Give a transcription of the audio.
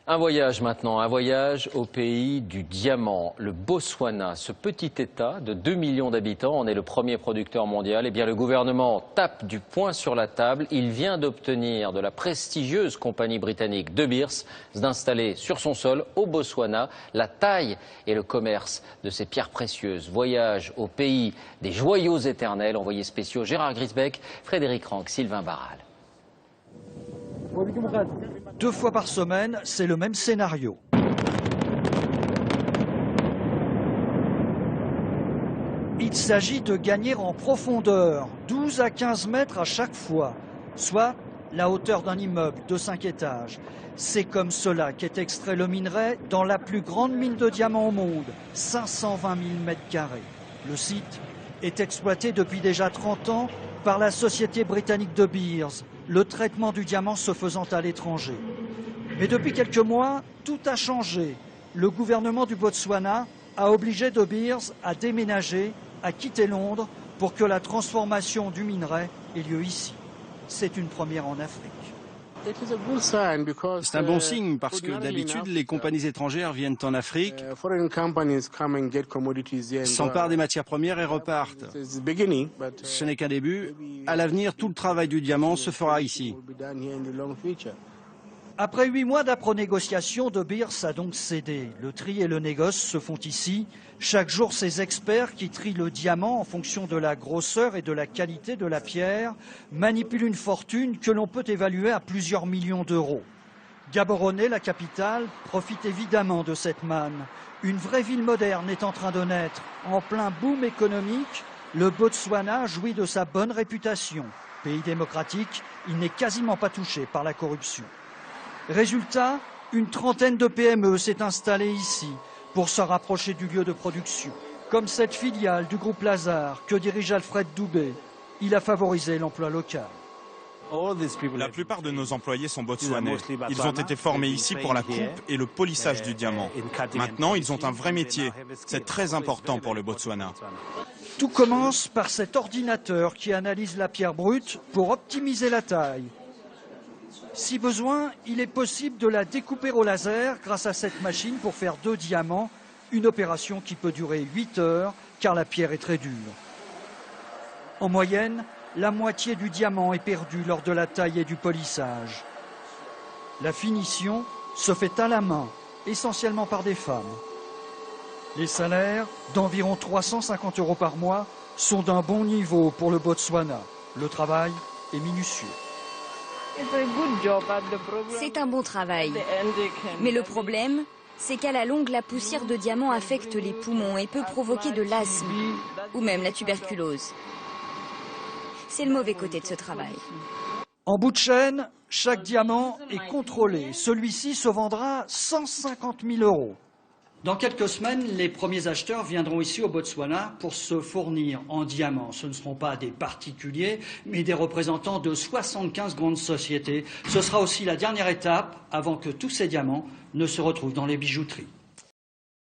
Un voyage maintenant, un voyage au pays du diamant, le Botswana. Ce petit État de 2 millions d'habitants en est le premier producteur mondial. Eh bien, le gouvernement tape du poing sur la table. Il vient d'obtenir de la prestigieuse compagnie britannique De Beers d'installer sur son sol, au Botswana, la taille et le commerce de ces pierres précieuses. Voyage au pays des joyaux éternels. Envoyés spéciaux Gérard Grisbeck, Frédéric Rank, Sylvain Barral. 2 fois par semaine, c'est le même scénario. Il s'agit de gagner en profondeur, 12 à 15 mètres à chaque fois, soit la hauteur d'un immeuble de 5 étages. C'est comme cela qu'est extrait le minerai dans la plus grande mine de diamants au monde, 520 000 mètres carrés. Le site est exploité depuis déjà 30 ans par la société britannique De Beers, le traitement du diamant se faisant à l'étranger. Mais depuis quelques mois, tout a changé. Le gouvernement du Botswana a obligé De Beers à déménager, à quitter Londres pour que la transformation du minerai ait lieu ici. C'est une première en Afrique. C'est un bon signe parce que d'habitude, les compagnies étrangères viennent en Afrique, s'emparent des matières premières et repartent. Ce n'est qu'un début. À l'avenir, tout le travail du diamant se fera ici. Après 8 mois d'âpres négociations, De Beers a donc cédé. Le tri et le négoce se font ici. Chaque jour, ces experts qui trient le diamant en fonction de la grosseur et de la qualité de la pierre manipulent une fortune que l'on peut évaluer à plusieurs millions d'euros. Gaborone, la capitale, profite évidemment de cette manne. Une vraie ville moderne est en train de naître. En plein boom économique, le Botswana jouit de sa bonne réputation. Pays démocratique, il n'est quasiment pas touché par la corruption. Résultat, une trentaine de PME s'est installée ici pour se rapprocher du lieu de production. Comme cette filiale du groupe Lazare que dirige Alfred Doubé, il a favorisé l'emploi local. La plupart de nos employés sont botswanais. Ils ont été formés ici pour la coupe et le polissage du diamant. Maintenant, ils ont un vrai métier. C'est très important pour le Botswana. Tout commence par cet ordinateur qui analyse la pierre brute pour optimiser la taille. Si besoin, il est possible de la découper au laser grâce à cette machine pour faire 2 diamants, une opération qui peut durer 8 heures car la pierre est très dure. En moyenne, la moitié du diamant est perdue lors de la taille et du polissage. La finition se fait à la main, essentiellement par des femmes. Les salaires, d'environ 350 € par mois, sont d'un bon niveau pour le Botswana. Le travail est minutieux. C'est un bon travail. Mais le problème, c'est qu'à la longue, la poussière de diamant affecte les poumons et peut provoquer de l'asthme ou même la tuberculose. C'est le mauvais côté de ce travail. En bout de chaîne, chaque diamant est contrôlé. Celui-ci se vendra 150 000 €. Dans quelques semaines, les premiers acheteurs viendront ici au Botswana pour se fournir en diamants. Ce ne seront pas des particuliers, mais des représentants de 75 grandes sociétés. Ce sera aussi la dernière étape avant que tous ces diamants ne se retrouvent dans les bijouteries.